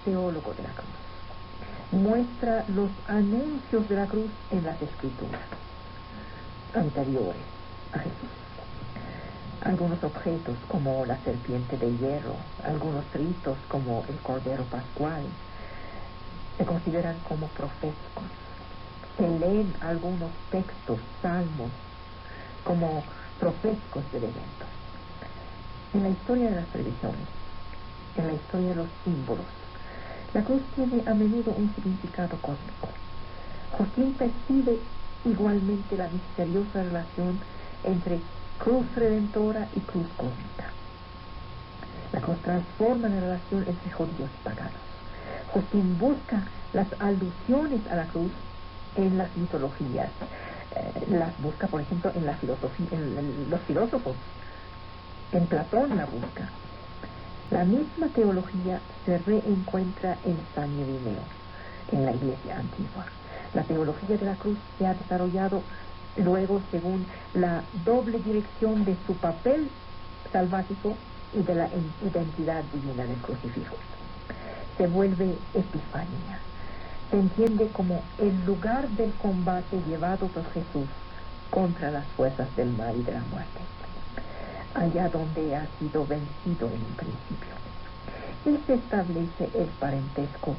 teólogo de la cruz. Muestra los anuncios de la cruz en las escrituras anteriores a Jesús. Algunos objetos como la serpiente de hierro, algunos ritos como el cordero pascual, se consideran como proféticos. Se leen algunos textos, salmos, como proféticos del evento. En la historia de las previsiones, en la historia de los símbolos, la cruz tiene a menudo un significado cósmico. Justín percibe igualmente la misteriosa relación entre cruz redentora y cruz cósmica. La cruz transforma la relación entre judíos y paganos. Justín busca las alusiones a la cruz en las mitologías. Las busca, por ejemplo, en la filosofía, en los filósofos. En Platón la busca. La misma teología se reencuentra en San Irineo, en la Iglesia antigua. La teología de la cruz se ha desarrollado luego según la doble dirección de su papel salvático y de la identidad divina del crucifijo. Se vuelve epifanía. Se entiende como el lugar del combate llevado por Jesús contra las fuerzas del mal y de la muerte, allá donde ha sido vencido en un principio. Y se establece el parentesco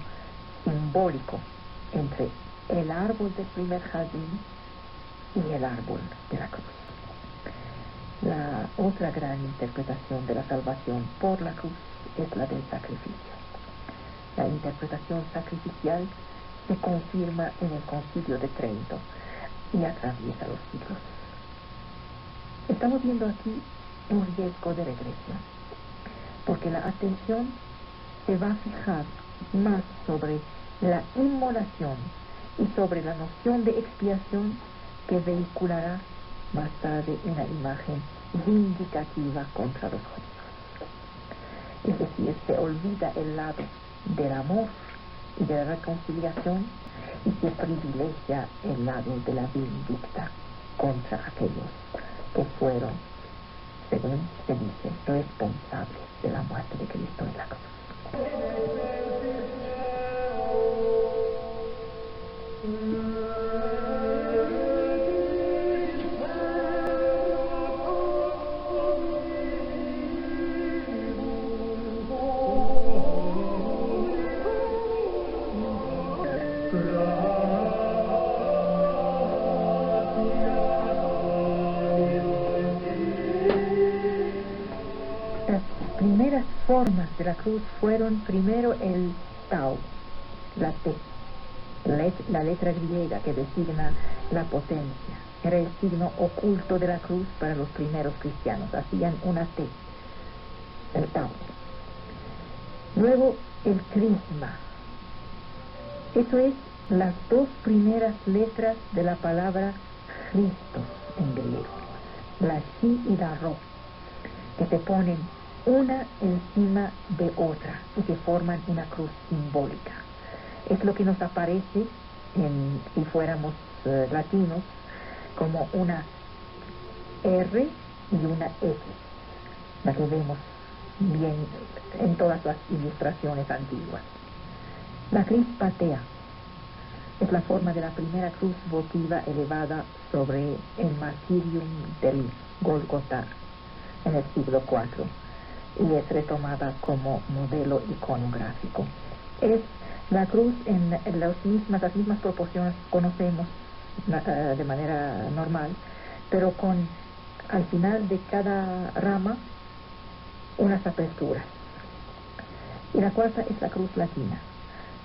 simbólico entre el árbol del primer jardín y el árbol de la cruz. La otra gran interpretación de la salvación por la cruz es la del sacrificio. La interpretación sacrificial se confirma en el Concilio de Trento y atraviesa los siglos. Estamos viendo aquí un riesgo de regresión, porque la atención se va a fijar más sobre la inmolación y sobre la noción de expiación que vehiculará más tarde una imagen vindicativa contra los judíos. Es decir, se olvida el lado del amor y de la reconciliación y se privilegia el lado de la vindicta contra aquellos que fueron, según se dice, responsables de la muerte de Cristo en la cruz. Formas de la cruz fueron primero el tau, la T, la letra griega que designa la potencia. Era el signo oculto de la cruz para los primeros cristianos. Hacían una T, el tau. Luego el crisma. Eso es las dos primeras letras de la palabra Christos en griego, la chi y la ro, que se ponen una encima de otra y que forman una cruz simbólica. Es lo que nos aparece, si fuéramos latinos, como una R y una X, la que vemos bien en todas las ilustraciones antiguas. La crispatea es la forma de la primera cruz votiva elevada sobre el martirium del Gólgota en el siglo IV. Y es retomada como modelo iconográfico. Es la cruz en las mismas proporciones que conocemos de manera normal, pero con al final de cada rama unas aperturas. Y la cuarta es la cruz latina,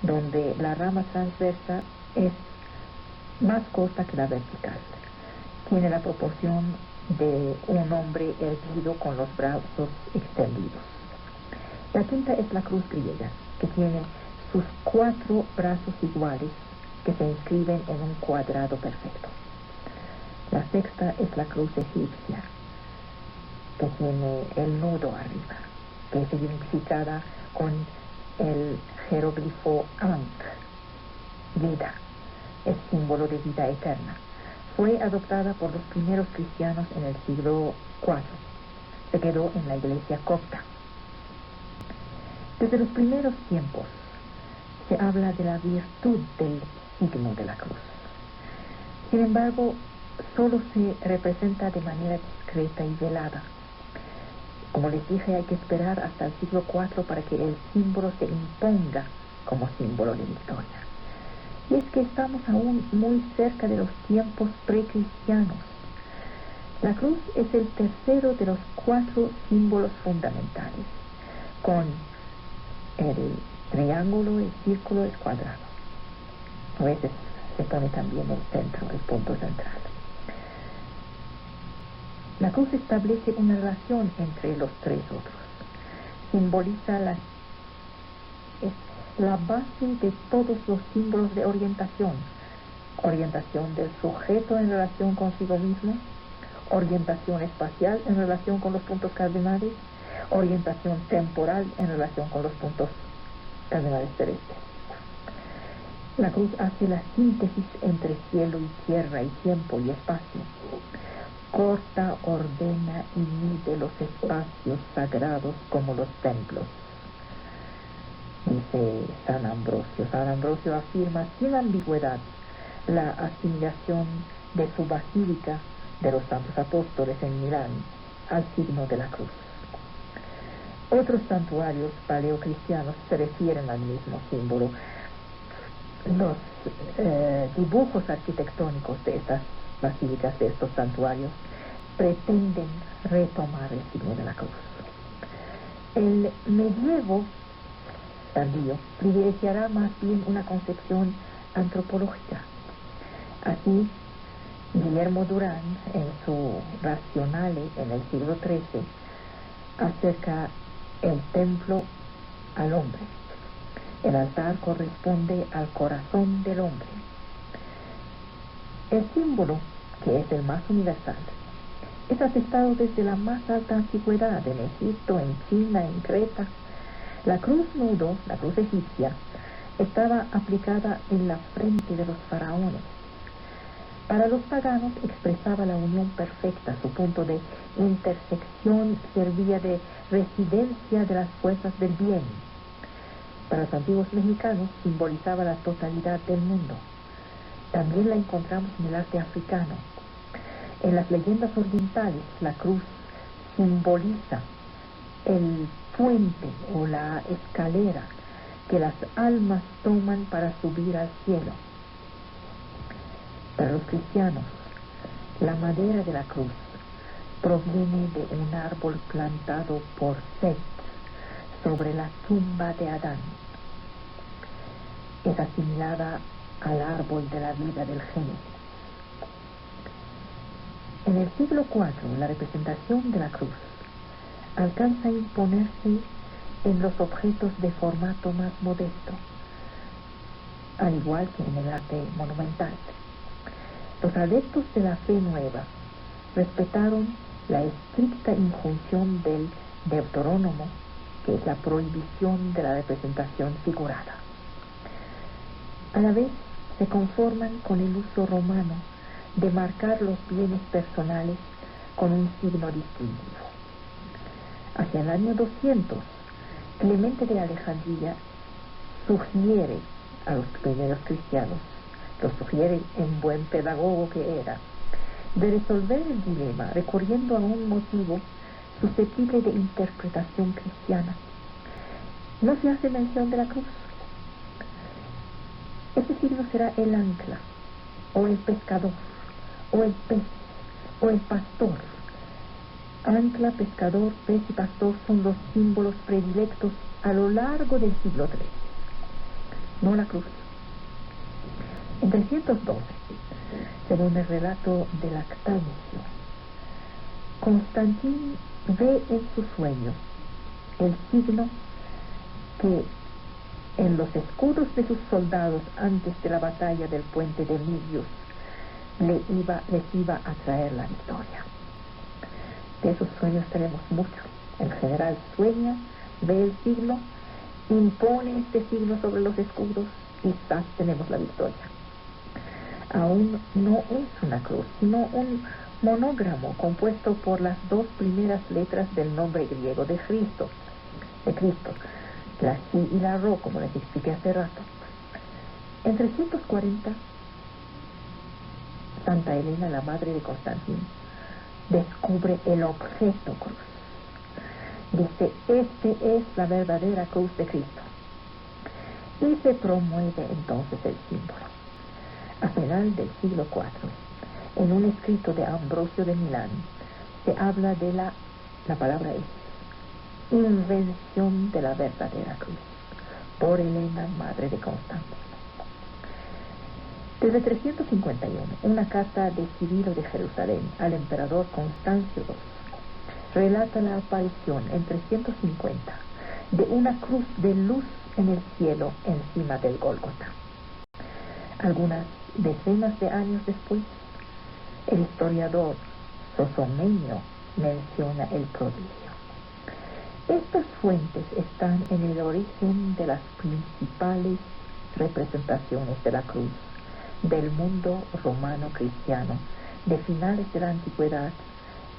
donde la rama transversa es más corta que la vertical. Tiene la proporción de un hombre erguido con los brazos extendidos. La quinta es la cruz griega, que tiene sus 4 brazos iguales que se inscriben en un cuadrado perfecto. La sexta es la cruz egipcia, que tiene el nudo arriba, que es identificada con el jeroglifo Ankh, vida, es símbolo de vida eterna. Fue adoptada por los primeros cristianos en el siglo IV. Se quedó en la iglesia copta. Desde los primeros tiempos, se habla de la virtud del signo de la cruz. Sin embargo, solo se representa de manera discreta y velada. Como les dije, hay que esperar hasta el siglo IV para que el símbolo se imponga como símbolo de victoria. Y es que estamos aún muy cerca de los tiempos precristianos. La cruz es el tercero de los 4 símbolos fundamentales, con el triángulo, el círculo, el cuadrado. A veces se pone también el centro, el punto central. La cruz establece una relación entre los 3 otros. Simboliza es la base de todos los símbolos de orientación. Orientación del sujeto en relación consigo mismo, orientación espacial en relación con los puntos cardinales, orientación temporal en relación con los puntos cardinales terrestres. La cruz hace la síntesis entre cielo y tierra y tiempo y espacio. Corta, ordena y mide los espacios sagrados como los templos. Dice San Ambrosio. San Ambrosio afirma sin ambigüedad la asignación de su basílica de los Santos Apóstoles en Milán al signo de la cruz. Otros santuarios paleocristianos se refieren al mismo símbolo. Los dibujos arquitectónicos de estas basílicas, de estos santuarios, pretenden retomar el signo de la cruz. El medievo tardío privilegiará más bien una concepción antropológica. Así, Guillermo Durán, en su Rationale en el siglo XIII, acerca el templo al hombre. El altar corresponde al corazón del hombre. El símbolo, que es el más universal, es atestado desde la más alta antigüedad, en Egipto, en China, en Creta. La cruz nudo, la cruz egipcia, estaba aplicada en la frente de los faraones. Para los paganos expresaba la unión perfecta. Su punto de intersección servía de residencia de las fuerzas del bien. Para los antiguos mexicanos simbolizaba la totalidad del mundo. También la encontramos en el arte africano. En las leyendas orientales, la cruz simboliza el puente o la escalera que las almas toman para subir al cielo. Para los cristianos, la madera de la cruz proviene de un árbol plantado por Set sobre la tumba de Adán. Es asimilada al árbol de la vida del Génesis. En el siglo IV, la representación de la cruz alcanza a imponerse en los objetos de formato más modesto, al igual que en el arte monumental. Los adeptos de la fe nueva respetaron la estricta injunción del Deuterónomo, que es la prohibición de la representación figurada. A la vez se conforman con el uso romano de marcar los bienes personales con un signo distintivo. Hacia el año 200, Clemente de Alejandría sugiere a los primeros cristianos, lo sugiere en buen pedagogo que era, de resolver el dilema recurriendo a un motivo susceptible de interpretación cristiana. No se hace mención de la cruz. Ese signo será el ancla, o el pescador, o el pez, o el pastor. Ancla, pescador, pez y pastor son los símbolos predilectos a lo largo del siglo III, no la cruz. En 312, según el relato de Lactancio, Constantín ve en su sueño el signo que en los escudos de sus soldados antes de la batalla del puente de Milius les iba a traer la victoria. De esos sueños tenemos mucho. En general sueña, ve el signo, impone este signo sobre los escudos y quizás tenemos la victoria. Aún no es una cruz, sino un monógramo compuesto por las 2 primeras letras del nombre griego de Cristo, la Si y la Ro, como les expliqué hace rato. En 340, Santa Elena, la madre de Constantino, descubre el objeto cruz. Dice, este es la verdadera cruz de Cristo. Y se promueve entonces el símbolo. A final del siglo IV, en un escrito de Ambrosio de Milán, se habla de la palabra es, invención de la verdadera cruz, por Elena, madre de Constantino. Desde 351, una carta de Cirilo de Jerusalén al emperador Constancio II relata la aparición en 350 de una cruz de luz en el cielo encima del Gólgota. Algunas decenas de años después, el historiador Sosomenio menciona el prodigio. Estas fuentes están en el origen de las principales representaciones de la cruz del mundo romano cristiano de finales de la antigüedad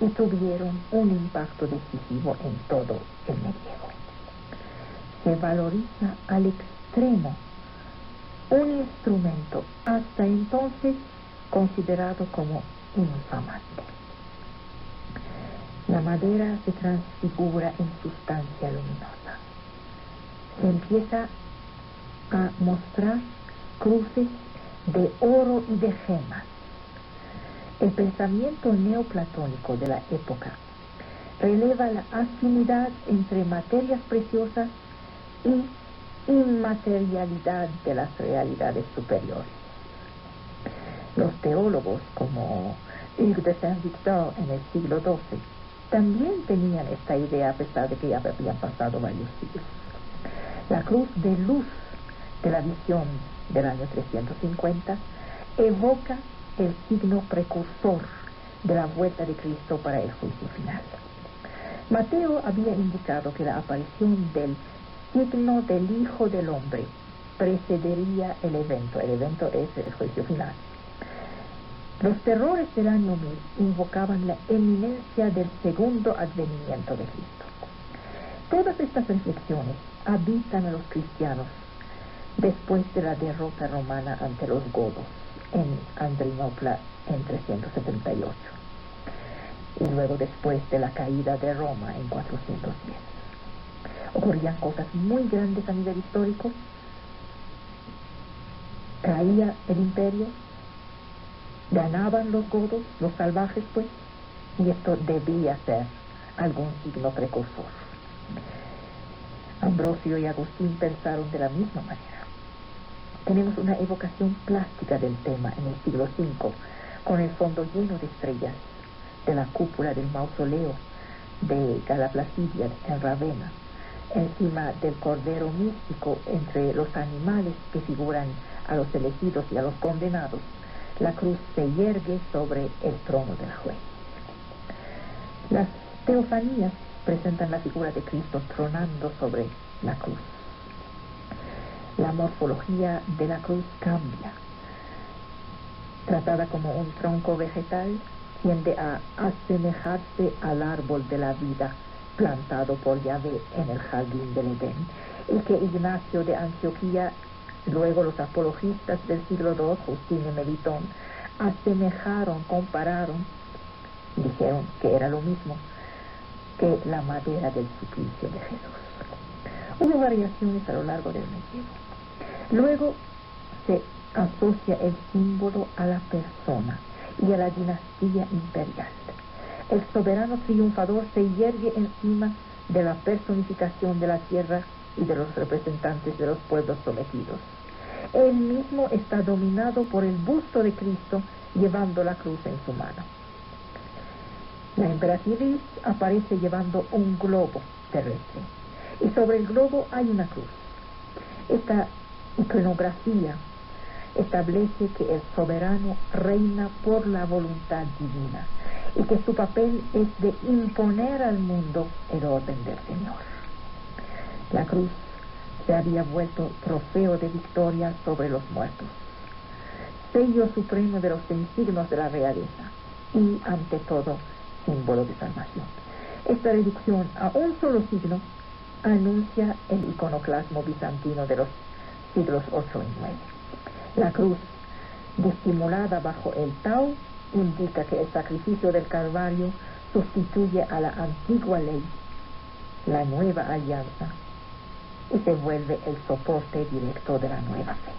y tuvieron un impacto decisivo en todo el medievo. Se valoriza al extremo un instrumento hasta entonces considerado como infamante. La madera se transfigura en sustancia luminosa. Se empieza a mostrar cruces de oro y de gemas. El pensamiento neoplatónico de la época releva la afinidad entre materias preciosas y inmaterialidad de las realidades superiores. Los teólogos como Hugues de Saint-Victor en el siglo XII también tenían esta idea a pesar de que ya habían pasado varios siglos. La cruz de luz de la visión del año 350 evoca el signo precursor de la vuelta de Cristo para el juicio final. Mateo había indicado que la aparición del signo del Hijo del Hombre precedería el evento. El evento es el juicio final. Los terrores del año 1000 invocaban la eminencia del segundo advenimiento de Cristo. Todas estas reflexiones habitan a los cristianos después de la derrota romana ante los godos en Adrianopla en 378 y luego después de la caída de Roma en 410. Ocurrían cosas muy grandes a nivel histórico. Caía el imperio, ganaban los godos, los salvajes pues, y esto debía ser algún signo precursor. Ambrosio y Agustín pensaron de la misma manera. Tenemos una evocación plástica del tema en el siglo V, con el fondo lleno de estrellas de la cúpula del mausoleo de Gala Placidia en Ravenna, encima del cordero místico entre los animales que figuran a los elegidos y a los condenados. La cruz se yergue sobre el trono del juez. Las teofanías presentan la figura de Cristo tronando sobre la cruz. La morfología de la cruz cambia. Tratada como un tronco vegetal, tiende a asemejarse al árbol de la vida plantado por Yahvé en el jardín del Edén, y que Ignacio de Antioquía, luego los apologistas del siglo II, Justín y Melitón, asemejaron, compararon, dijeron que era lo mismo que la madera del suplicio de Jesús. Hubo variaciones a lo largo del medievo. Luego se asocia el símbolo a la persona y a la dinastía imperial. El soberano triunfador se yergue encima de la personificación de la tierra y de los representantes de los pueblos sometidos. Él mismo está dominado por el busto de Cristo llevando la cruz en su mano. La emperatriz aparece llevando un globo terrestre y sobre el globo hay una cruz. Esta iconografía establece que el soberano reina por la voluntad divina y que su papel es de imponer al mundo el orden del Señor. La cruz se había vuelto trofeo de victoria sobre los muertos, sello supremo de los insignios de la realeza y, ante todo, símbolo de salvación. Esta reducción a un solo signo anuncia el iconoclasmo bizantino de los siglos 8 y 9. La cruz, disimulada bajo el tau, indica que el sacrificio del Calvario sustituye a la antigua ley, la nueva alianza, y se vuelve el soporte directo de la nueva fe.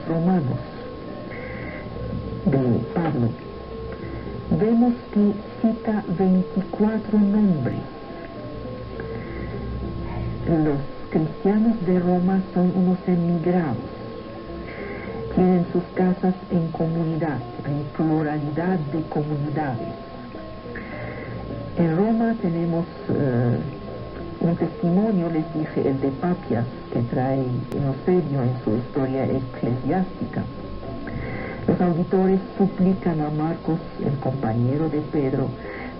Romanos de Pablo, vemos que cita 24 nombres. Los cristianos de Roma son unos emigrados. Tienen sus casas en comunidad, hay pluralidad de comunidades. En Roma tenemos un testimonio, les dije, el de Papias, que trae Eusebio en su historia eclesiástica. Los auditores suplican a Marcos, el compañero de Pedro,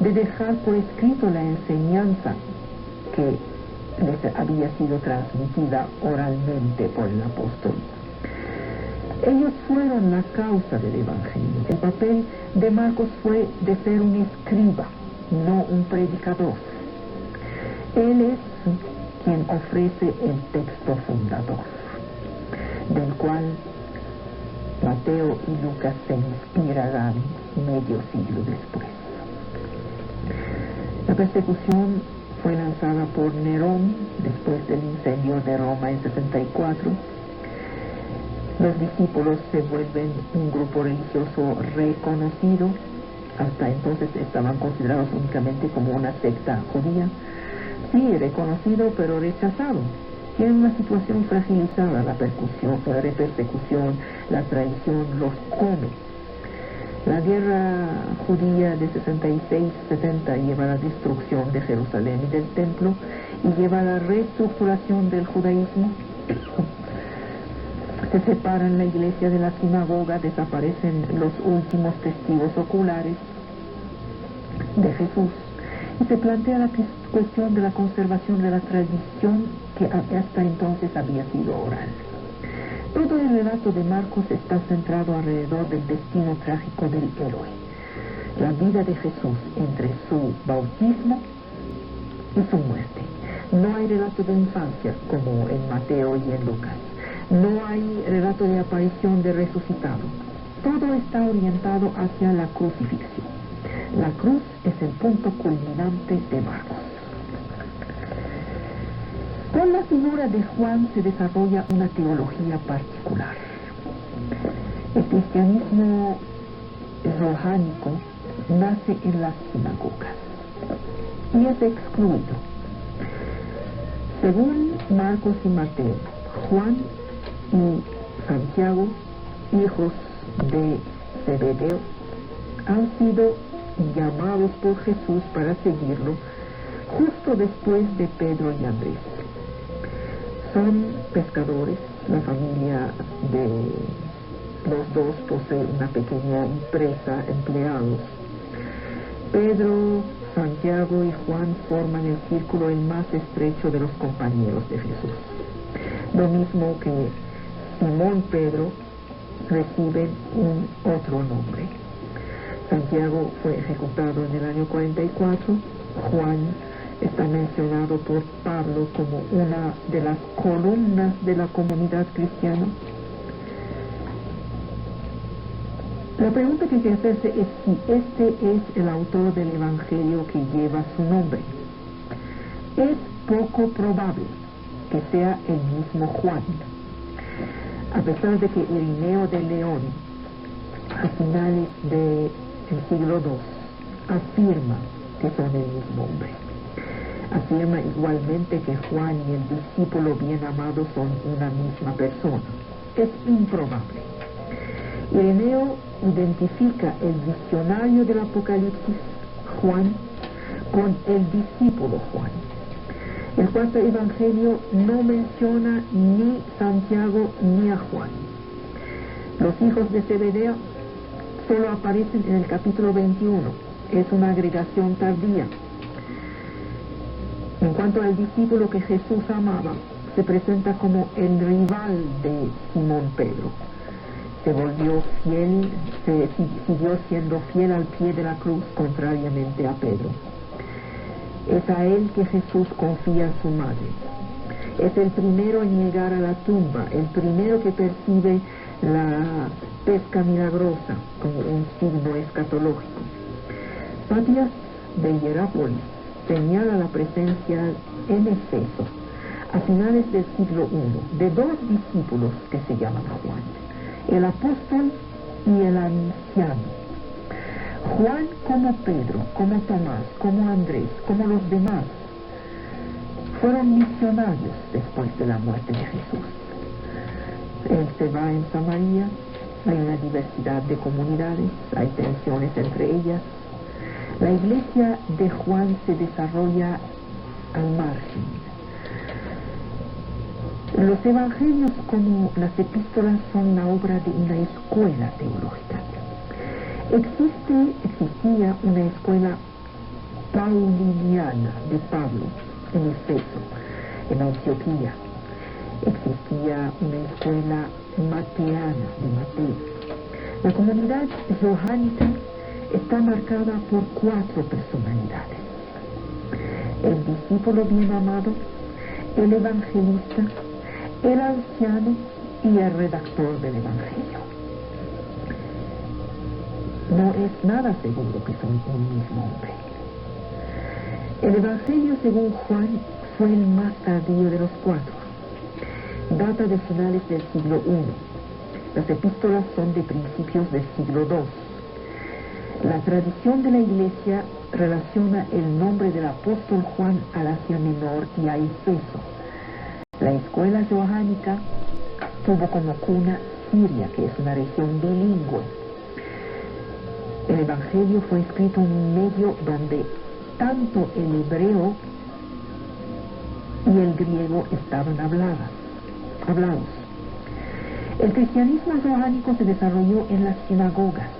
de dejar por escrito la enseñanza que les había sido transmitida oralmente por el apóstol. Ellos fueron la causa del Evangelio. El papel de Marcos fue de ser un escriba, no un predicador. Él es quien ofrece el texto fundador, del cual Mateo y Lucas se inspirarán medio siglo después. La persecución fue lanzada por Nerón después del incendio de Roma en 64. Los discípulos se vuelven un grupo religioso reconocido. Hasta entonces estaban considerados únicamente como una secta judía. Sí, reconocido, pero rechazado. Tienen una situación fragilizada, la repersecución, la traición los come. La guerra judía de 66-70 lleva a la destrucción de Jerusalén y del templo y lleva a la reestructuración del judaísmo. Se separan la iglesia de la sinagoga, desaparecen los últimos testigos oculares de Jesús y se plantea la cuestión de la conservación de la tradición que hasta entonces había sido oral. Todo el relato de Marcos está centrado alrededor del destino trágico del héroe, la vida de Jesús entre su bautismo y su muerte. No hay relato de infancia como en Mateo y en Lucas. No hay relato de aparición de resucitado. Todo está orientado hacia la crucifixión. La cruz es el punto culminante de Marcos. Con la figura de Juan se desarrolla una teología particular. El cristianismo rohánico nace en las sinagogas y es excluido. Según Marcos y Mateo, Juan y Santiago, hijos de Zebedeo, han sido llamados por Jesús para seguirlo justo después de Pedro y Andrés. Son pescadores, la familia de los dos posee una pequeña empresa, empleados. Pedro, Santiago y Juan forman el círculo el más estrecho de los compañeros de Jesús. Lo mismo que Simón Pedro recibe un otro nombre. Santiago fue ejecutado en el año 44. Juan está mencionado por Pablo como una de las columnas de la comunidad cristiana. La pregunta que hay que hacerse es si este es el autor del Evangelio que lleva su nombre. Es poco probable que sea el mismo Juan, a pesar de que Irineo de León, a finales del siglo II, afirma que son el mismo hombre. Afirma igualmente que Juan y el discípulo bien amado son una misma persona. Es improbable. Ireneo identifica el visionario del Apocalipsis, Juan, con el discípulo Juan. El cuarto evangelio no menciona ni Santiago ni a Juan. Los hijos de Zebedeo solo aparecen en el capítulo 21. Es una agregación tardía. En cuanto al discípulo que Jesús amaba, se presenta como el rival de Simón Pedro. Se volvió fiel, siguió siendo fiel al pie de la cruz, contrariamente a Pedro. Es a él que Jesús confía a su madre. Es el primero en llegar a la tumba, el primero que percibe la pesca milagrosa como un signo escatológico. Matías de Hierápolis señala la presencia en Efeso, a finales del siglo I, de dos discípulos que se llaman Juan, el apóstol y el anciano. Juan, como Pedro, como Tomás, como Andrés, como los demás, fueron misionarios después de la muerte de Jesús. Él se va en Samaria, hay una diversidad de comunidades, hay tensiones entre ellas. La iglesia de Juan se desarrolla al margen. Los evangelios, como las epístolas, son la obra de una escuela teológica. Existía una escuela pauliniana de Pablo en Efeso, en Antioquía. Existía una escuela mateana de Mateo. La comunidad johánica está marcada por 4 personalidades: el discípulo bien amado, el evangelista, el anciano y el redactor del evangelio. No es nada seguro que son un mismo hombre. El evangelio, según Juan, fue el más tardío de los 4. Data de finales del siglo I. Las epístolas son de principios del siglo II. La tradición de la Iglesia relaciona el nombre del apóstol Juan al Asia Menor y a Efeso. La escuela johánica tuvo como cuna Siria, que es una región bilingüe. El Evangelio fue escrito en un medio donde tanto el hebreo y el griego estaban hablados. El cristianismo johánico se desarrolló en las sinagogas.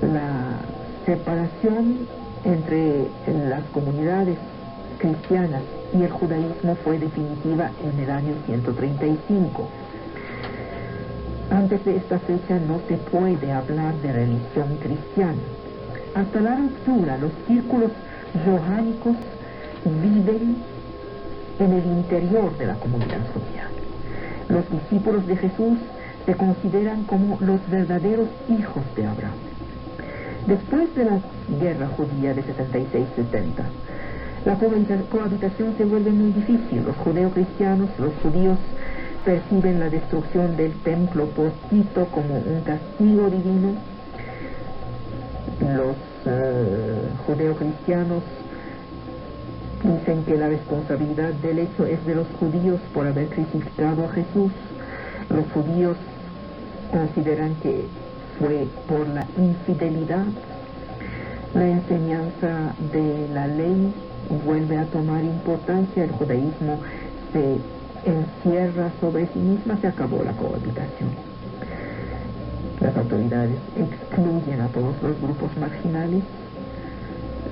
La separación entre las comunidades cristianas y el judaísmo fue definitiva en el año 135. Antes de esta fecha no se puede hablar de religión cristiana. Hasta la ruptura, los círculos johánicos viven en el interior de la comunidad judía. Los discípulos de Jesús se consideran como los verdaderos hijos de Abraham. Después de la guerra judía de 76-70, la cohabitación se vuelve muy difícil. Los judeocristianos, los judíos, perciben la destrucción del templo por Tito como un castigo divino. Los judeocristianos dicen que la responsabilidad del hecho es de los judíos por haber crucificado a Jesús. Los judíos consideran que fue por la infidelidad. La enseñanza de la ley vuelve a tomar importancia. El judaísmo se encierra sobre sí misma. Se acabó la cohabitación. Las autoridades excluyen a todos los grupos marginales.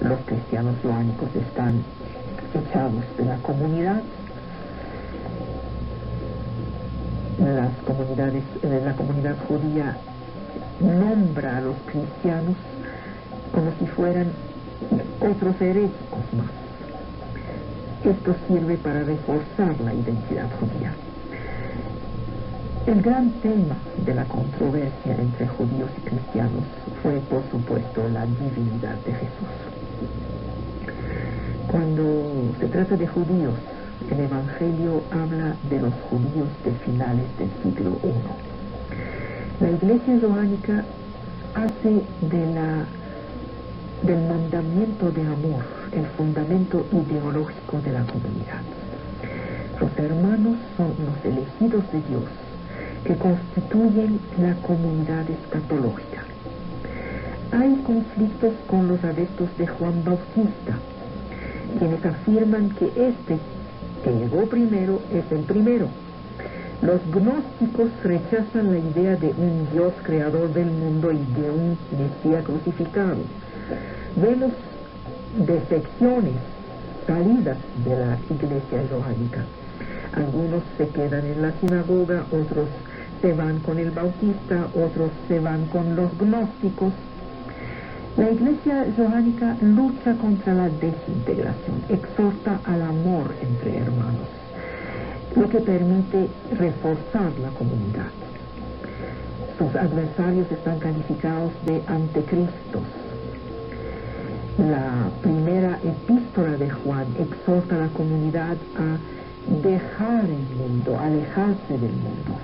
Los cristianos johánicos están echados de la comunidad. La comunidad judía nombra a los cristianos como si fueran otros heréticos más. Esto sirve para reforzar la identidad judía. El gran tema de la controversia entre judíos y cristianos fue, por supuesto, la divinidad de Jesús. Cuando se trata de judíos, el Evangelio habla de los judíos de finales del siglo I. La Iglesia johánica hace del mandamiento de amor el fundamento ideológico de la comunidad. Los hermanos son los elegidos de Dios que constituyen la comunidad escatológica. Hay conflictos con los adeptos de Juan Bautista. quienes afirman que este, que llegó primero, es el primero. Los gnósticos rechazan la idea de un Dios creador del mundo y de un Mesías crucificado. Vemos defecciones salidas de la iglesia joánica. Algunos se quedan en la sinagoga, otros se van con el Bautista, otros se van con los gnósticos. La iglesia joánica lucha contra la desintegración, exhorta al amor entre hermanos, lo que permite reforzar la comunidad. Sus adversarios están calificados de anticristos. La primera epístola de Juan exhorta a la comunidad a dejar el mundo, alejarse del mundo.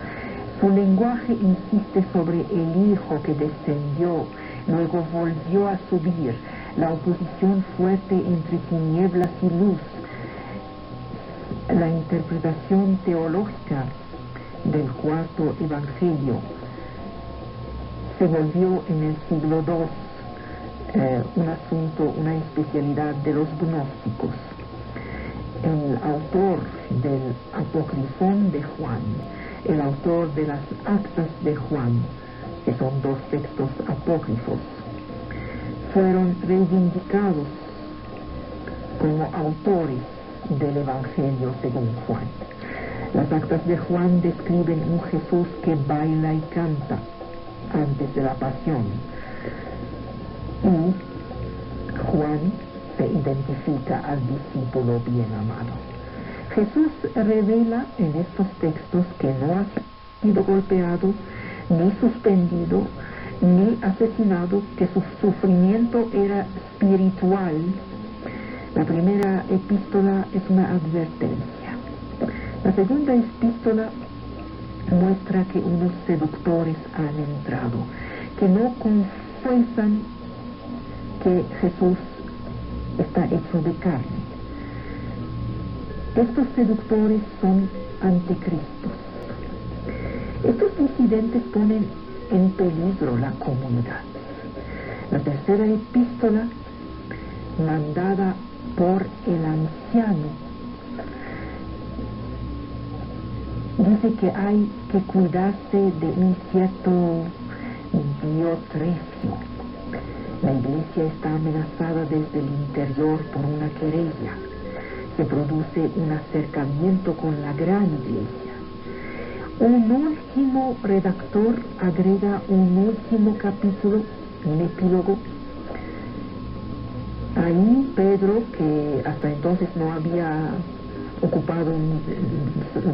Su lenguaje insiste sobre el Hijo que descendió, luego volvió a subir, la oposición fuerte entre tinieblas y luz. La interpretación teológica del cuarto evangelio se volvió en el siglo II un asunto, una especialidad de los gnósticos. El autor del Apocrifón de Juan, el autor de las Actas de Juan, que son dos textos apócrifos, fueron reivindicados como autores del Evangelio según Juan. Las Actas de Juan describen un Jesús que baila y canta antes de la pasión, y Juan se identifica al discípulo bien amado. Jesús revela en estos textos que no ha sido golpeado, ni suspendido, ni asesinado, que su sufrimiento era espiritual. La primera epístola es una advertencia. La segunda epístola muestra que unos seductores han entrado, que no confiesan que Jesús está hecho de carne. Estos seductores son anticristos. Estos incidentes ponen en peligro la comunidad. La tercera epístola, mandada por el anciano, dice que hay que cuidarse de un cierto Diotrefio. La iglesia está amenazada desde el interior por una querella. Se produce un acercamiento con la gran iglesia. Un último redactor agrega un último capítulo, un epílogo. Ahí Pedro, que hasta entonces no había ocupado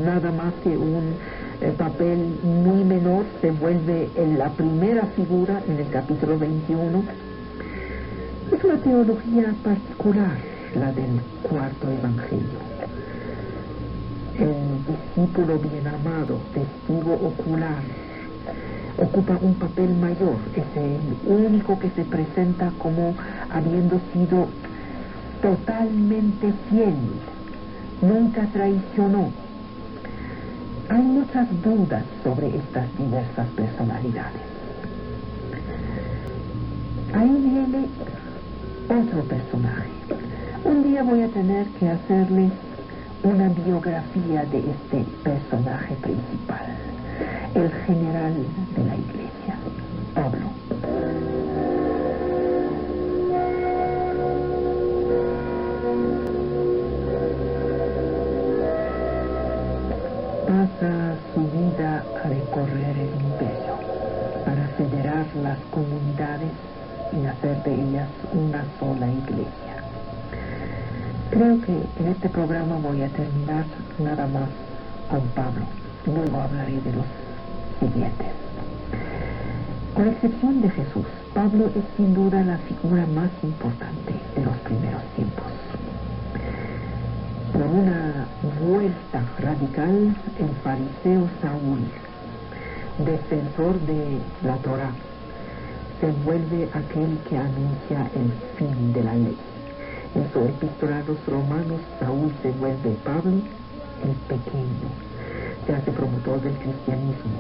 nada más que un papel muy menor, se vuelve en la primera figura en el capítulo 21. Es una teología particular, la del cuarto evangelio. El discípulo bien amado, testigo ocular, ocupa un papel mayor. Es el único que se presenta como habiendo sido totalmente fiel, nunca traicionó. Hay muchas dudas sobre estas diversas personalidades. Ahí viene otro personaje. Un día voy a tener que hacerles una biografía de este personaje principal, el general de la iglesia, Pablo. Pasa su vida a recorrer el imperio para federar las comunidades y hacer de ellas una sola iglesia. Creo que en este programa voy a terminar nada más con Pablo. Luego hablaré de los siguientes. Con excepción de Jesús, Pablo es sin duda la figura más importante de los primeros tiempos. Por una vuelta radical, el fariseo Saúl, defensor de la Torá, se vuelve aquel que anuncia el fin de la ley. En su epístola a los romanos, Saúl se vuelve Pablo el pequeño, se hace promotor del cristianismo.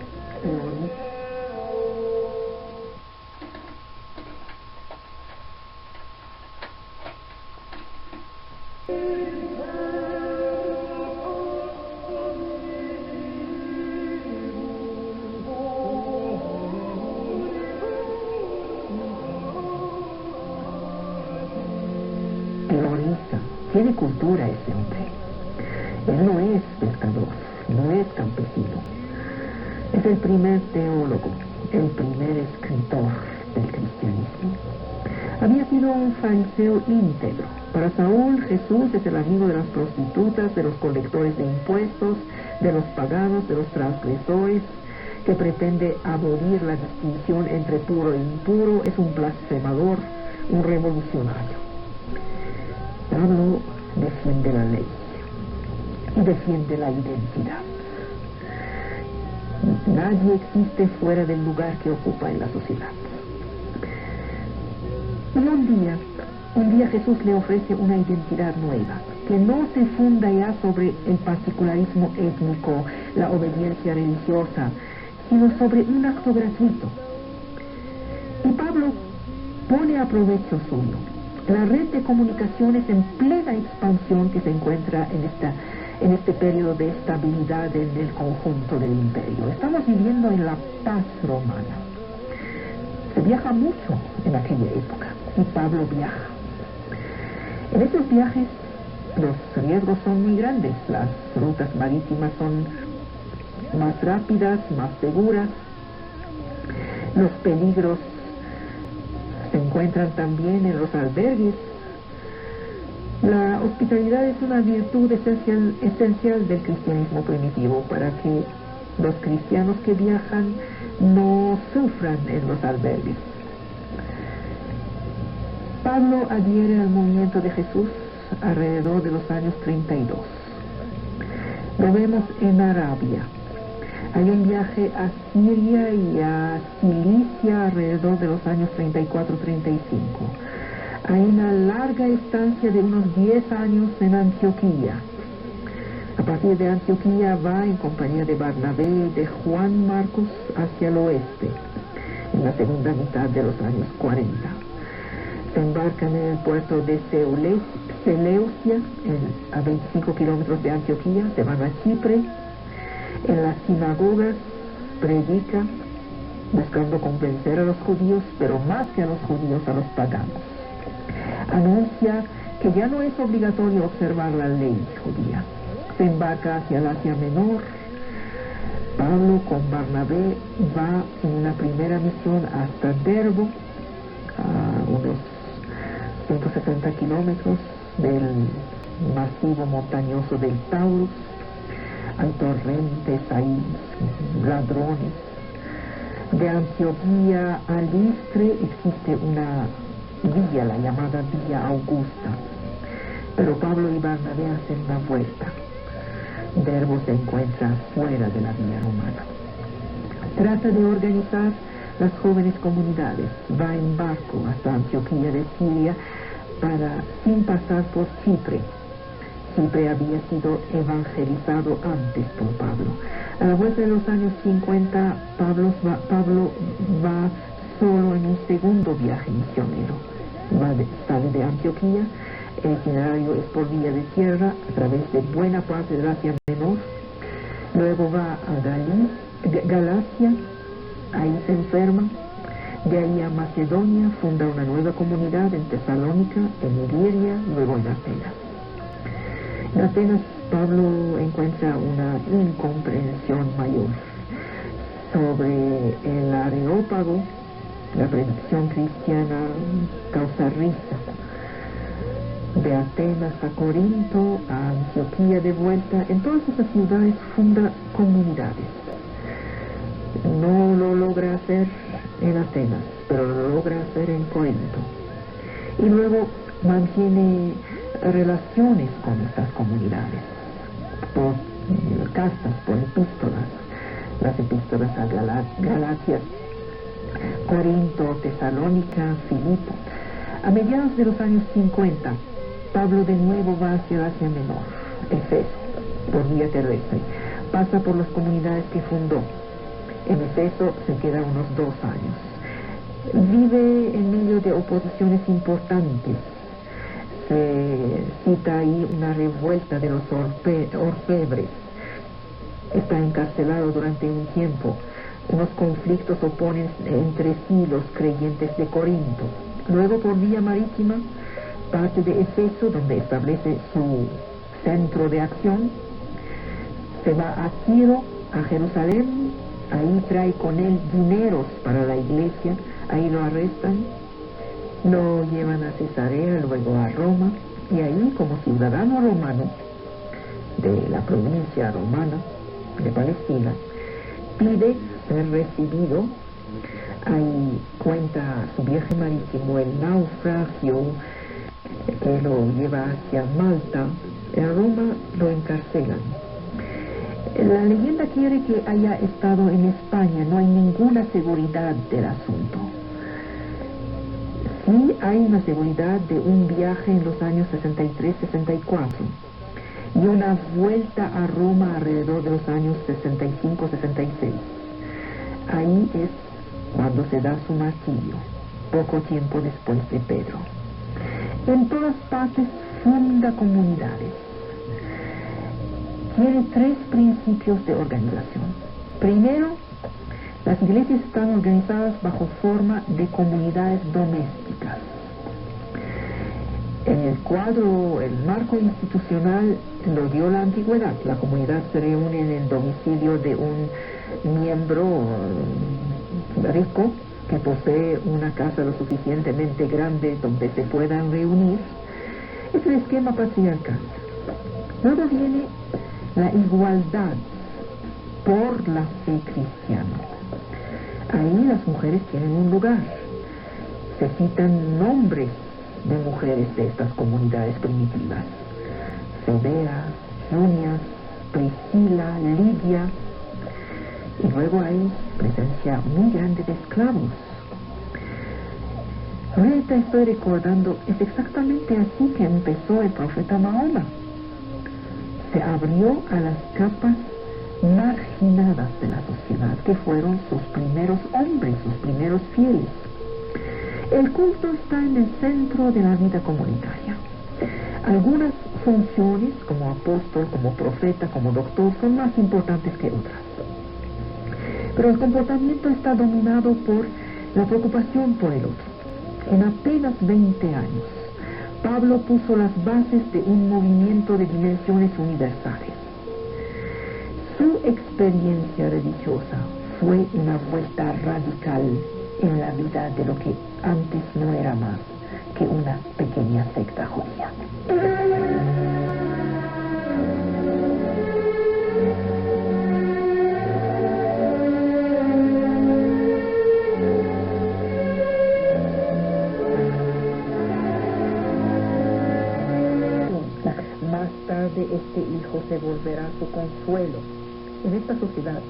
Tiene cultura ese hombre. Él no es pescador, no es campesino. Es el primer teólogo, el primer escritor del cristianismo. Había sido un fariseo íntegro. Para Saúl, Jesús es el amigo de las prostitutas, de los colectores de impuestos, de los paganos, de los transgresores, que pretende abolir la distinción entre puro e impuro. Es un blasfemador, un revolucionario. Pablo defiende la ley y defiende la identidad. Nadie existe fuera del lugar que ocupa en la sociedad. Y un día Jesús le ofrece una identidad nueva, que no se funda ya sobre el particularismo étnico, la obediencia religiosa, sino sobre un acto gratuito. Y Pablo pone a provecho suyo la red de comunicaciones en plena expansión que se encuentra en este periodo de estabilidad en el conjunto del imperio. Estamos viviendo en la paz romana. Se viaja mucho en aquella época y Pablo viaja. En esos viajes los riesgos son muy grandes. Las rutas marítimas son más rápidas, más seguras. Los peligros se encuentran también en los albergues. La hospitalidad es una virtud esencial del cristianismo primitivo para que los cristianos que viajan no sufran en los albergues. Pablo adhiere al movimiento de Jesús alrededor de los años 32. Lo vemos en Arabia. Hay un viaje a Siria y a Cilicia alrededor de los años 34-35. Hay una larga estancia de unos 10 años en Antioquía. A partir de Antioquía va en compañía de Barnabé y de Juan Marcos hacia el oeste, en la segunda mitad de los años 40. Se embarcan en el puerto de Seleucia, a 25 kilómetros de Antioquía. Se van a Chipre. En las sinagogas predica, buscando convencer a los judíos, pero más que a los judíos, a los paganos. Anuncia que ya no es obligatorio observar la ley judía. Se embarca hacia el Asia Menor. Pablo con Barnabé va en una primera misión hasta Derbo, a unos 160 kilómetros del masivo montañoso del Taurus. Hay torrentes, hay ladrones. De Antioquía a Listre existe una villa, la llamada Villa Augusta. Pero Pablo y Barnabé hacen una vuelta. Derbo se encuentra fuera de la vía romana. Trata de organizar las jóvenes comunidades. Va en barco hasta Antioquía de Siria sin pasar por Chipre. Chipre había sido evangelizado antes por Pablo. A la vuelta de los años 50, Pablo va solo en un segundo viaje misionero. Sale de Antioquía. El itinerario es por vía de tierra a través de buena parte del Asia Menor. Luego va a Galacia, ahí se enferma. De ahí a Macedonia, funda una nueva comunidad en Tesalónica, en Iliria, luego en Atenas. En Atenas, Pablo encuentra una incomprensión mayor sobre el Areópago. La predicción cristiana causa risa. De Atenas a Corinto, a Antioquía de vuelta, en todas esas ciudades funda comunidades. No lo logra hacer en Atenas, pero lo logra hacer en Corinto. Y luego mantiene relaciones con estas comunidades, por cartas, por epístolas, las epístolas a Galacia, Corinto, Tesalónica, Filipo. A mediados de los años 50, Pablo de nuevo va hacia el Asia Menor, Efeso, por vía terrestre. Pasa por las comunidades que fundó. En Efeso se queda unos 2 años. Vive en medio de oposiciones importantes. Se cita ahí una revuelta de los orfebres. Está encarcelado durante un tiempo. Unos conflictos oponen entre sí los creyentes de Corinto. Luego, por vía marítima, parte de Efeso, donde establece su centro de acción. Se va a Tiro, a Jerusalén, ahí trae con él dineros para la iglesia, ahí lo arrestan, lo llevan a Cesarea, luego a Roma, y ahí como ciudadano romano de la provincia romana de Palestina, pide ser recibido. Ahí cuenta su viaje marítimo, el naufragio que lo lleva hacia Malta. En Roma lo encarcelan. La leyenda quiere que haya estado en España, no hay ninguna seguridad del asunto. Sí hay una seguridad de un viaje en los años 63-64 y una vuelta a Roma alrededor de los años 65-66. Ahí es cuando se da su martirio, poco tiempo después de Pedro. En todas partes funda comunidades. Tiene 3 principios de organización. Primero, las iglesias están organizadas bajo forma de comunidades domésticas. En el cuadro, el marco institucional lo dio la antigüedad. La comunidad se reúne en el domicilio de un miembro rico que posee una casa lo suficientemente grande donde se puedan reunir. Es el esquema patriarcal. Luego viene la igualdad por la fe cristiana. Ahí las mujeres tienen un lugar. Se citan nombres de mujeres de estas comunidades primitivas: Fedea, Junias, Priscila, Lidia. Y luego hay presencia muy grande de esclavos. Ahorita estoy recordando, es exactamente así que empezó el profeta Mahoma. Se abrió a las capas marginadas de la sociedad, que fueron sus primeros hombres, sus primeros fieles. El culto está en el centro de la vida comunitaria. Algunas funciones, como apóstol, como profeta, como doctor, son más importantes que otras. Pero el comportamiento está dominado por la preocupación por el otro. En apenas 20 años, Pablo puso las bases de un movimiento de dimensiones universales. Su experiencia religiosa fue una vuelta radical en la vida de lo que antes no era más que una pequeña secta judía. Más tarde este hijo se volverá su consuelo. En esta sociedad,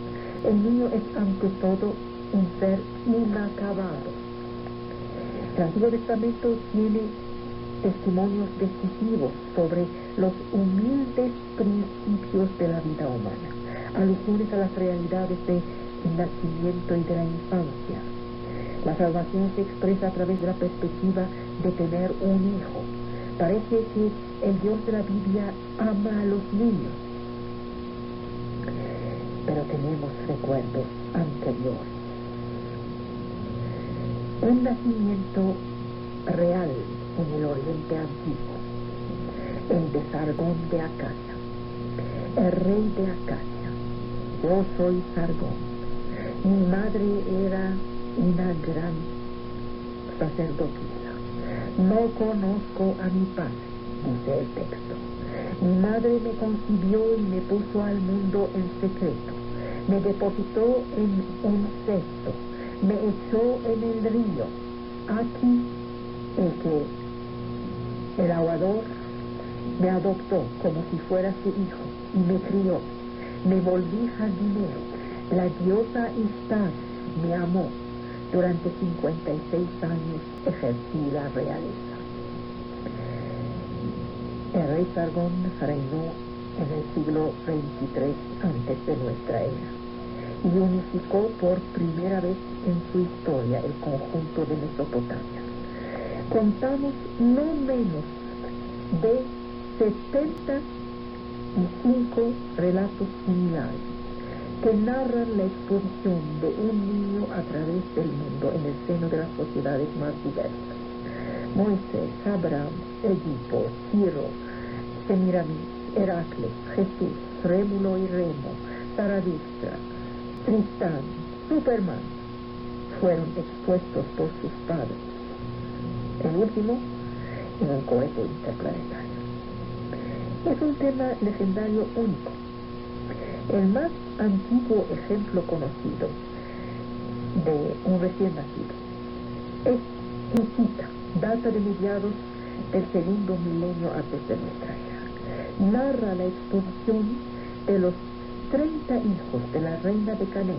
el niño es ante todo un ser inacabado. El Antiguo Testamento tiene testimonios decisivos sobre los humildes principios de la vida humana, alusiones a las realidades del nacimiento y de la infancia. La salvación se expresa a través de la perspectiva de tener un hijo. Parece que el Dios de la Biblia ama a los niños, pero tenemos recuerdos anteriores. Un nacimiento real en el Oriente Antiguo, el de Sargón de Acacia, el rey de Acacia. Yo soy Sargón. Mi madre era una gran sacerdotisa. No conozco a mi padre, dice el texto. Mi madre me concibió y me puso al mundo en secreto. Me depositó en un cesto. Me echó en el río. Aquí el aguador me adoptó como si fuera su hijo y me crió. Me volví jardinero. La diosa Ishtar me amó. Durante 56 años ejercí la realeza. El rey Sargón reinó en el siglo 23 antes de nuestra era y unificó por primera vez en su historia el conjunto de Mesopotamia. Contamos no menos de 75 relatos similares que narran la exposición de un niño a través del mundo en el seno de las sociedades más diversas. Moisés, Abraham, Edipo, Ciro, Semiramis, Heracles, Jesús, Rémulo y Remo, Zaratustra, Tristán, Superman, fueron expuestos por sus padres. El último, en un cohete interplanetario. Es un tema legendario único. El más antiguo ejemplo conocido de un recién nacido es Hitita, data de mediados del segundo milenio antes de nuestra era. Narra la exposición de los 30 hijos de la reina de Canés,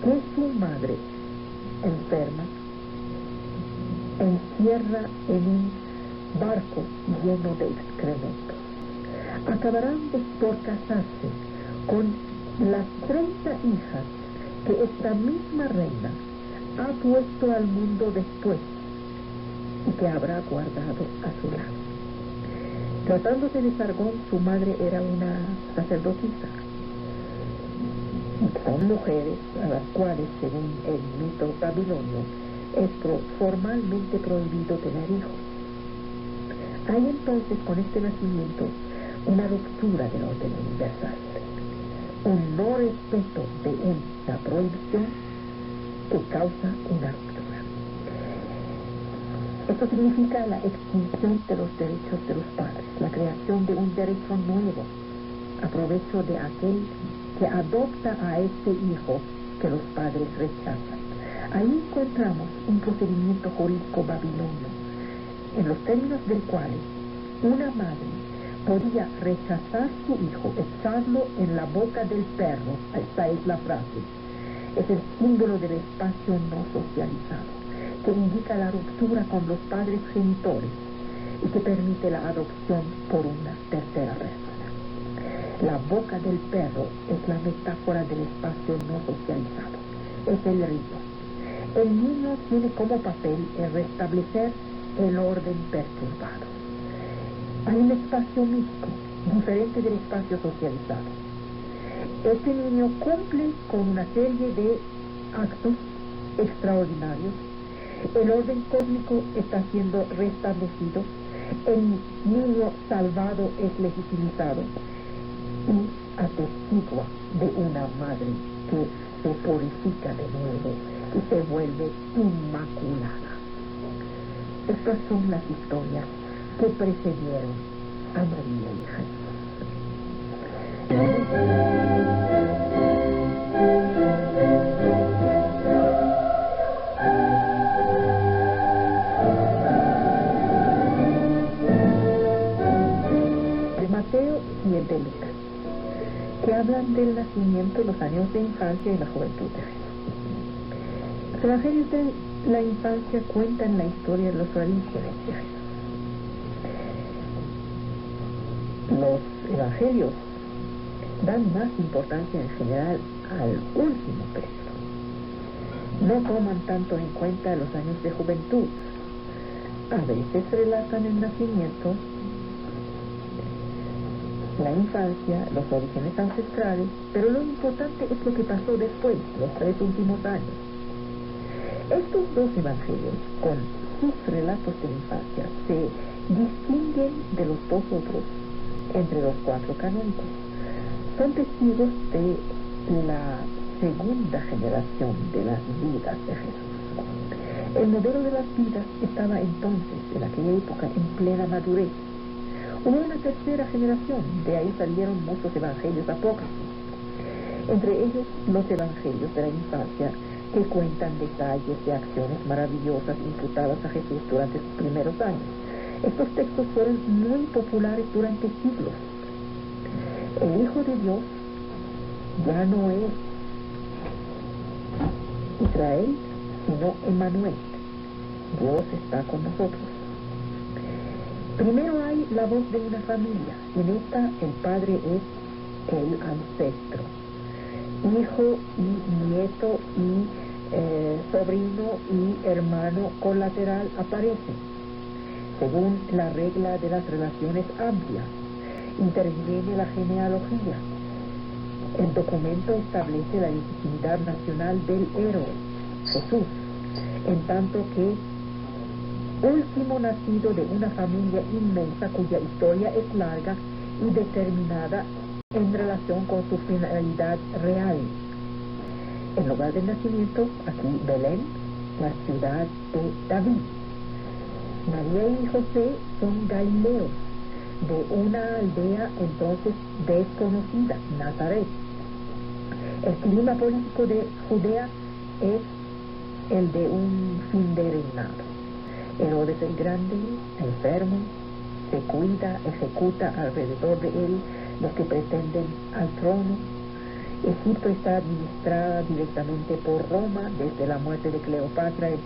que su madre, enferma, encierra en un barco lleno de excrementos. Acabarán por casarse con las 30 hijas que esta misma reina ha puesto al mundo después y que habrá guardado a su lado. Tratándose de Sargón, su madre era una sacerdotisa. Son mujeres a las cuales, según el mito babilonio, es formalmente prohibido tener hijos. Hay entonces con este nacimiento una ruptura del orden universal, un no respeto de una prohibición que causa una ruptura. Esto significa la extinción de los derechos de los padres, la creación de un derecho nuevo a provecho de aquel que adopta a este hijo que los padres rechazan. Ahí encontramos un procedimiento jurídico babilonio, en los términos del cual una madre podía rechazar su hijo, echarlo en la boca del perro. Esta es la frase. Es el símbolo del espacio no socializado, que indica la ruptura con los padres genitores y que permite la adopción por una tercera persona. La boca del perro es la metáfora del espacio no socializado. Es el río. El niño tiene como papel el restablecer el orden perturbado. Hay un espacio místico, diferente del espacio socializado. Este niño cumple con una serie de actos extraordinarios. El orden cósmico está siendo restablecido. El niño salvado es legitimizado y atestigua de una madre que se purifica de nuevo y se vuelve inmaculada. Estas son las historias que precedieron a María y Jesús. De Mateo y el de Lucas, que hablan del nacimiento, los años de infancia y la juventud de Jesús. Los evangelios de la infancia cuentan la historia de los orígenes de Jesús. Los evangelios dan más importancia en general al último periodo. No toman tanto en cuenta los años de juventud. A veces relatan el nacimiento, la infancia, los orígenes ancestrales, pero lo importante es lo que pasó después, los 3 últimos años. Estos dos evangelios, con sus relatos de infancia, se distinguen de los dos otros entre los 4 canónicos. Son testigos de la segunda generación de las vidas de Jesús. El modelo de las vidas estaba entonces, en aquella época, en plena madurez. Hubo una tercera generación, de ahí salieron muchos evangelios apócrifos, entre ellos los evangelios de la infancia, que cuentan detalles de acciones maravillosas imputadas a Jesús durante sus primeros años. Estos textos fueron muy populares durante siglos. El Hijo de Dios ya no es Israel, sino Emmanuel. Dios está con nosotros. Primero hay la voz de una familia. En esta el padre es el ancestro. Hijo y nieto y sobrino y hermano colateral aparecen, según la regla de las relaciones amplias. Interviene la genealogía. El documento establece la legitimidad nacional del héroe, Jesús, en tanto que último nacido de una familia inmensa cuya historia es larga y determinada en relación con su finalidad real. El lugar del nacimiento, aquí Belén, la ciudad de David. María y José son galileos, de una aldea entonces desconocida, Nazaret. El clima político de Judea es el de un fin de reinado. Herodes el Grande, enfermo, se cuida, ejecuta alrededor de él los que pretenden al trono. Egipto está administrada directamente por Roma desde la muerte de Cleopatra el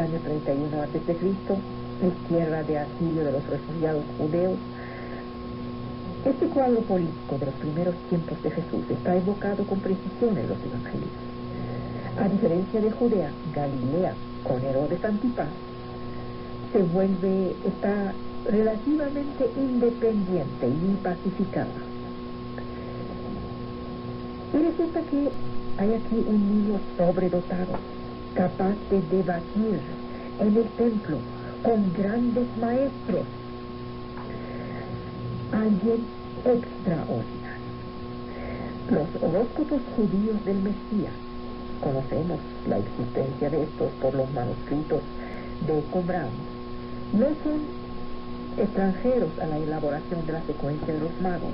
año 31 a.C. Es tierra de asilo de los refugiados judeos. Este cuadro político de los primeros tiempos de Jesús está evocado con precisión en los evangelios. A diferencia de Judea, Galilea, con Herodes Antipas, está relativamente independiente y pacificada. Y resulta que hay aquí un niño sobredotado, capaz de debatir en el templo con grandes maestros. Alguien extraordinario. Los horóscopos judíos del Mesías, conocemos la existencia de estos por los manuscritos de Qumran, no son extranjeros a la elaboración de la secuencia de los magos,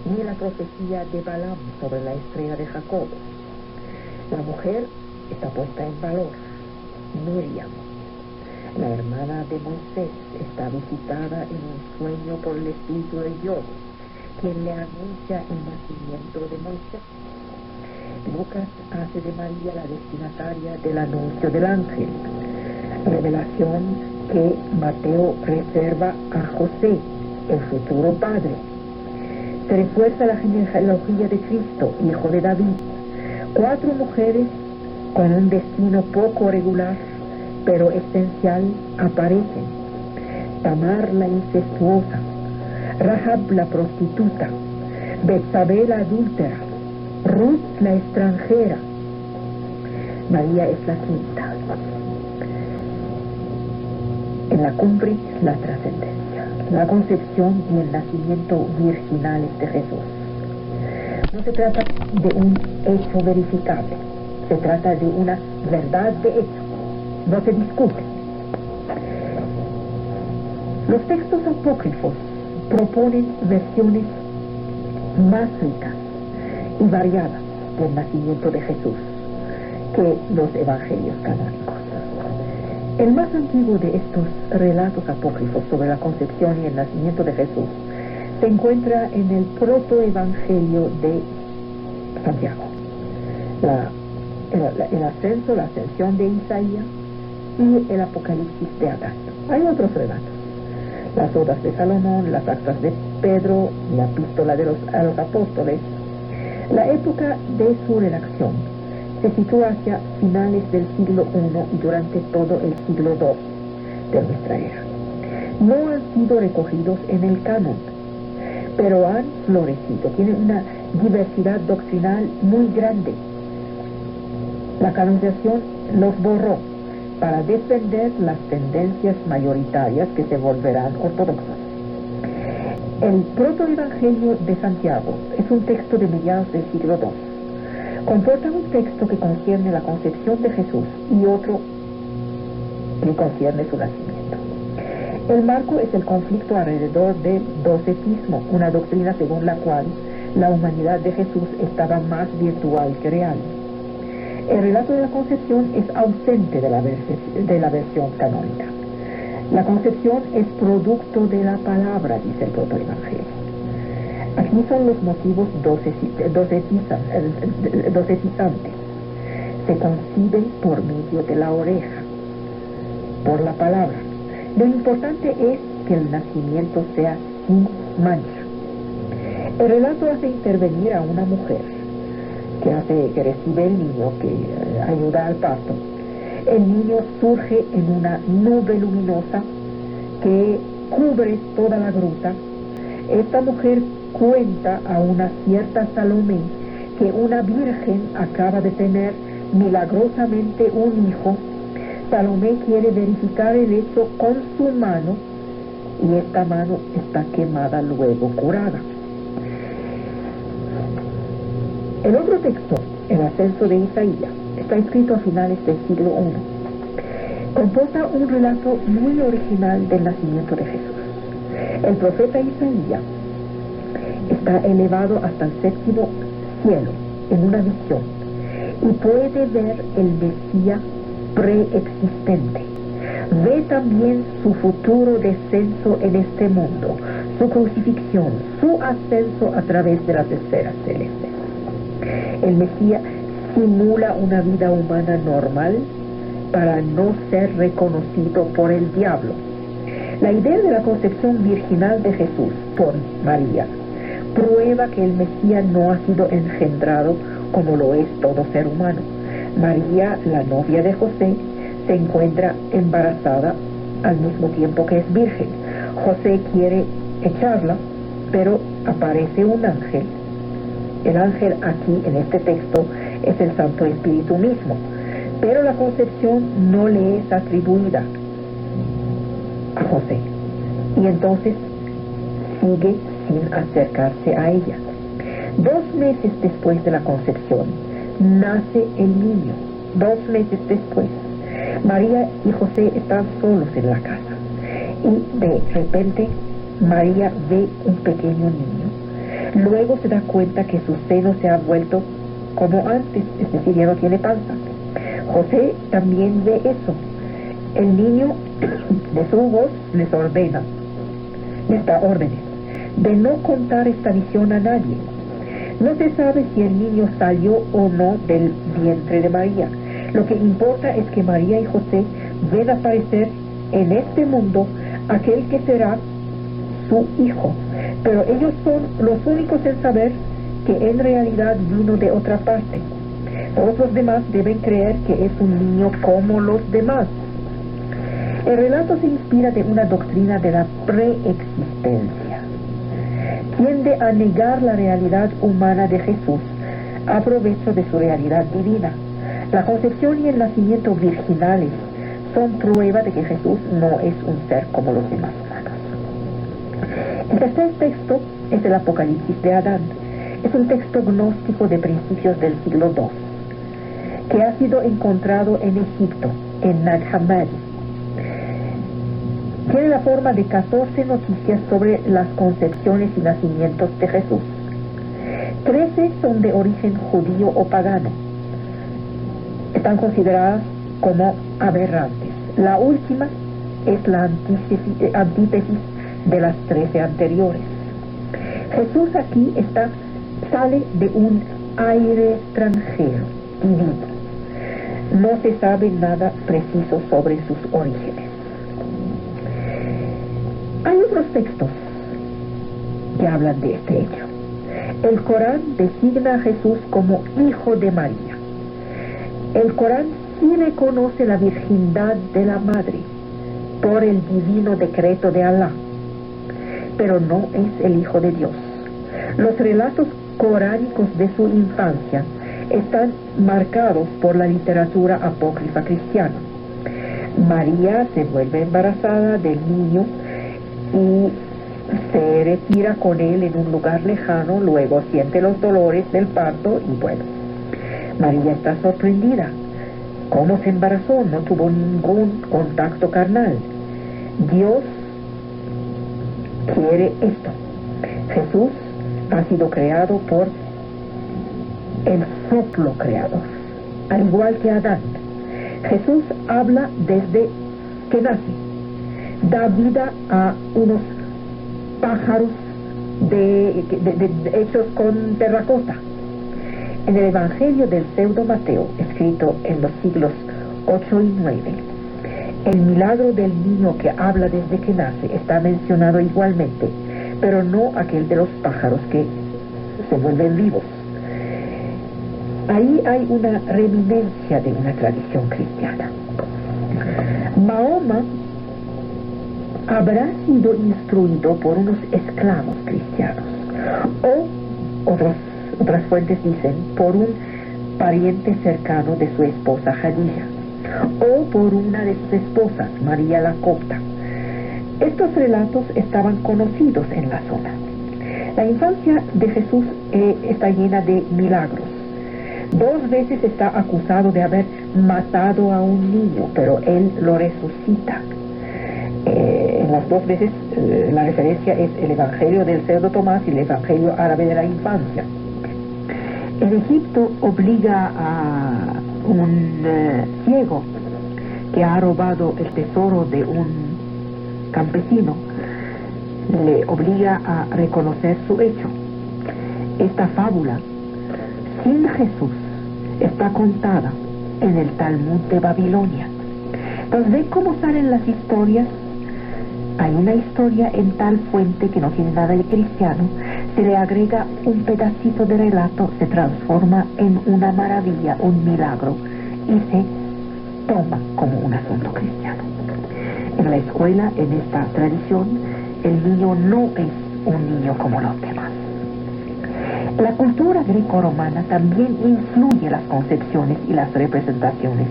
ni la profecía de Balaam sobre la estrella de Jacob. La mujer está puesta en valor. Miriam, la hermana de Moisés, está visitada en un sueño por el espíritu de Dios, quien le anuncia el nacimiento de Moisés. Lucas hace de María la destinataria del anuncio del ángel, revelación que Mateo reserva a José, el futuro padre. Se refuerza la genealogía de Cristo, hijo de David. 4 mujeres con un destino poco regular, pero esencial, aparecen. Tamar la incestuosa, Rahab la prostituta, Betsabé la adúltera, Ruth la extranjera. María es la quinta. En la cumbre, la trascendencia, la concepción y el nacimiento virginales de Jesús. No se trata de un hecho verificable, se trata de una verdad de hecho, no se discute. Los textos apócrifos proponen versiones más ricas y variadas del nacimiento de Jesús que los evangelios canónicos. El más antiguo de estos relatos apócrifos sobre la concepción y el nacimiento de Jesús se encuentra en el protoevangelio de Santiago, el ascenso, la ascensión de Isaías y el Apocalipsis de Adán. Hay otros relatos, las odas de Salomón, las actas de Pedro, la epístola a los apóstoles. La época de su redacción se sitúa hacia finales del siglo I y durante todo el siglo II de nuestra era. No han sido recogidos en el canon, pero han florecido, tienen una diversidad doctrinal muy grande. La canonización los borró para defender las tendencias mayoritarias que se volverán ortodoxas. El protoevangelio de Santiago es un texto de mediados del siglo II. Comporta un texto que concierne la concepción de Jesús y otro que concierne su nacimiento. El marco es el conflicto alrededor del docetismo, una doctrina según la cual la humanidad de Jesús estaba más virtual que real. El relato de la concepción es ausente de la versión canónica. La concepción es producto de la palabra, dice el protoevangelio. Aquí son los motivos docetizantes. Se conciben por medio de la oreja, por la palabra. Lo importante es que el nacimiento sea sin mancha. El relato hace intervenir a una mujer que recibe el niño, que ayuda al parto. El niño surge en una nube luminosa que cubre toda la gruta. Esta mujer cuenta a una cierta Salomé que una virgen acaba de tener milagrosamente un hijo Salomé quiere verificar el hecho con su mano y esta mano está quemada, luego curada. El otro texto, el ascenso de Isaías, está escrito a finales del siglo I. Comporta un relato muy original del nacimiento de Jesús. El profeta Isaías está elevado hasta el séptimo cielo en una visión y puede ver el Mesías preexistente. Ve también su futuro descenso en este mundo, su crucifixión, su ascenso a través de las esferas celestes. El Mesías simula una vida humana normal para no ser reconocido por el diablo. La idea de la concepción virginal de Jesús por María prueba que el Mesías no ha sido engendrado como lo es todo ser humano. María, la novia de José, se encuentra embarazada al mismo tiempo que es virgen. José quiere echarla, pero aparece un ángel. El ángel aquí en este texto es el Santo Espíritu mismo, pero la concepción no le es atribuida a José y entonces sigue sin acercarse a ella. 2 meses después de la concepción nace el niño. 2 meses después María y José están solos en la casa y de repente María ve un pequeño niño. Luego se da cuenta que su seno se ha vuelto como antes, es decir, ya no tiene panza. José también ve eso. El niño de su voz les ordena, les da órdenes de no contar esta visión a nadie. No se sabe si el niño salió o no del vientre de María. Lo que importa es que María y José ven aparecer en este mundo aquel que será su hijo, pero ellos son los únicos en saber que en realidad vino de otra parte. Todos los demás deben creer que es un niño como los demás. El relato se inspira de una doctrina de la preexistencia. Tiende a negar la realidad humana de Jesús a provecho de su realidad divina. La concepción y el nacimiento virginales son prueba de que Jesús no es un ser como los demás humanos. El tercer texto es el Apocalipsis de Adán. Es un texto gnóstico de principios del siglo II, que ha sido encontrado en Egipto, en Nag Hammadi. Tiene la forma de 14 noticias sobre las concepciones y nacimientos de Jesús. 13 son de origen judío o pagano. Están consideradas como aberrantes. La última es la antítesis de las 13 anteriores. Jesús aquí sale de un aire extranjero, divino. No se sabe nada preciso sobre sus orígenes. Hay otros textos que hablan de este hecho. El Corán designa a Jesús como hijo de María. El Corán sí reconoce la virgindad de la madre por el divino decreto de Alá, pero no es el hijo de Dios. Los relatos coránicos de su infancia están marcados por la literatura apócrifa cristiana. María se vuelve embarazada del niño y se retira con él en un lugar lejano, luego siente los dolores del parto y bueno, María está sorprendida. ¿Cómo se embarazó? No tuvo ningún contacto carnal. Dios quiere esto. Jesús ha sido creado por el soplo creador, al igual que Adán. Jesús habla desde que nace, da vida a unos pájaros hechos con terracota. En el Evangelio del Pseudo Mateo, escrito en los siglos 8 y 9, el milagro del niño que habla desde que nace está mencionado igualmente, pero no aquel de los pájaros que se vuelven vivos. Ahí hay una reminiscencia de una tradición cristiana. Mahoma habrá sido instruido por unos esclavos cristianos, o otras fuentes dicen por un pariente cercano de su esposa Jadilla. o por una de sus esposas, María la Copta. Estos relatos estaban conocidos en la zona. La infancia de Jesús está llena de milagros. 2 veces está acusado de haber matado a un niño, pero él lo resucita. En las 2 veces la referencia es el Evangelio del cerdo Tomás y el Evangelio árabe de la infancia. En Egipto obliga a un ciego que ha robado el tesoro de un campesino, le obliga a reconocer su hecho. Esta fábula, sin Jesús, está contada en el Talmud de Babilonia. Entonces, ¿ven cómo salen las historias? Hay una historia en tal fuente que no tiene nada de cristiano, se le agrega un pedacito de relato, se transforma en una maravilla, un milagro, y se toma como un asunto cristiano. En la escuela, en esta tradición, el niño no es un niño como los demás. La cultura greco-romana también influye las concepciones y las representaciones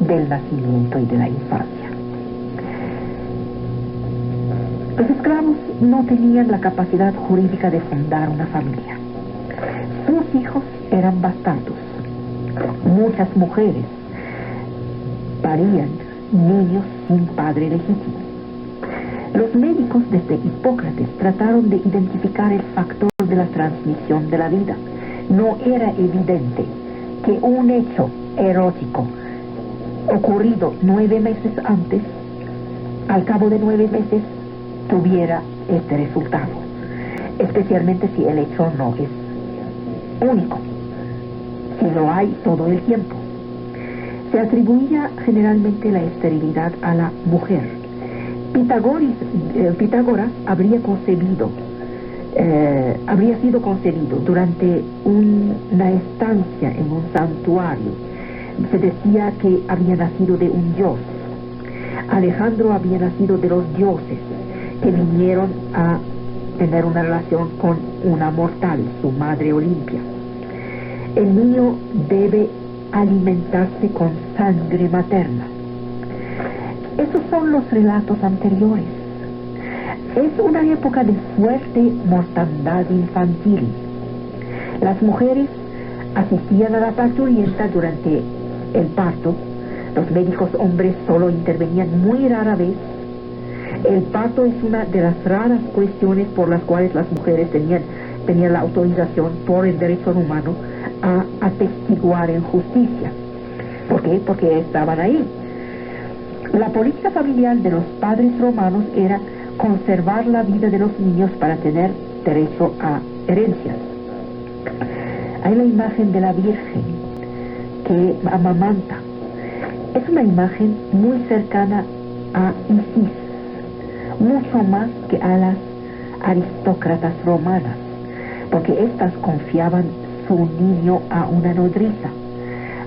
del nacimiento y de la infancia. Los esclavos no tenían la capacidad jurídica de fundar una familia. Sus hijos eran bastardos. Muchas mujeres parían niños sin padre legítimo. Los médicos desde Hipócrates trataron de identificar el factor de la transmisión de la vida. No era evidente que un hecho erótico ocurrido 9 meses antes, al cabo de 9 meses, tuviera este resultado, especialmente si el hecho no es único, si lo hay todo el tiempo. Se atribuía generalmente la esterilidad a la mujer. Pitágoras habría sido concebido durante una estancia en un santuario. Se decía que había nacido de un dios. Alejandro había nacido de los dioses que vinieron a tener una relación con una mortal, su madre Olimpia. El niño debe alimentarse con sangre materna. Esos son los relatos anteriores. Es una época de fuerte mortandad infantil. Las mujeres asistían a la parturienta durante el parto. Los médicos hombres solo intervenían muy rara vez. El parto es una de las raras cuestiones por las cuales las mujeres tenían la autorización por el derecho humano a atestiguar en justicia. ¿Por qué? Porque estaban ahí. La política familiar de los padres romanos era conservar la vida de los niños para tener derecho a herencias. Hay la imagen de la Virgen que amamanta. Es una imagen muy cercana a Isis, mucho más que a las aristócratas romanas, porque éstas confiaban su niño a una nodriza.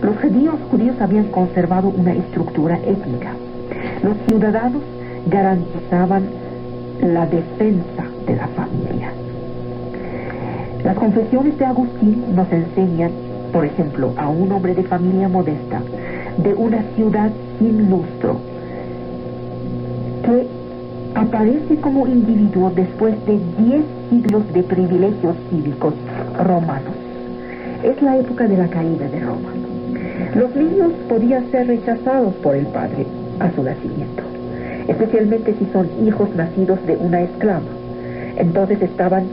Los judíos habían conservado una estructura étnica. Los ciudadanos garantizaban la defensa de la familia. Las confesiones de Agustín nos enseñan, por ejemplo, a un hombre de familia modesta, de una ciudad sin lustro, que aparece como individuo después de 10 siglos de privilegios cívicos romanos. Es la época de la caída de Roma. Los niños podían ser rechazados por el padre a su nacimiento, especialmente si son hijos nacidos de una esclava. Entonces estaban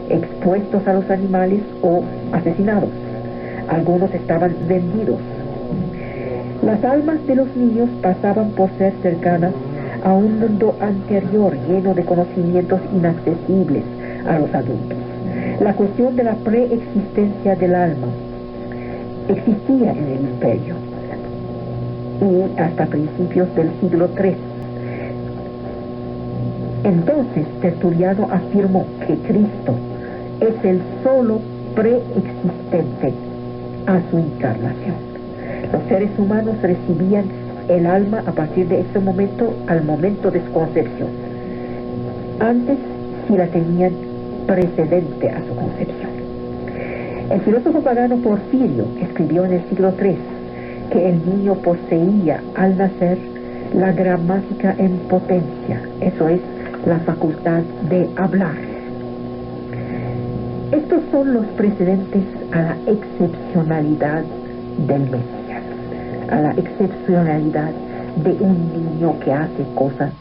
expuestos a los animales o asesinados. Algunos estaban vendidos. Las almas de los niños pasaban por ser cercanas a un mundo anterior lleno de conocimientos inaccesibles a los adultos. La cuestión de la preexistencia del alma existía en el imperio y hasta principios del siglo III. Entonces Tertuliano afirmó que Cristo es el solo preexistente a su encarnación. Los seres humanos recibían el alma a partir de ese momento al momento de su concepción. Antes sí la tenían precedente a su concepción. El filósofo pagano Porfirio escribió en el siglo III que el niño poseía al nacer la gramática en potencia, eso es, la facultad de hablar. Estos son los precedentes a la excepcionalidad del Mesías, a la excepcionalidad de un niño que hace cosas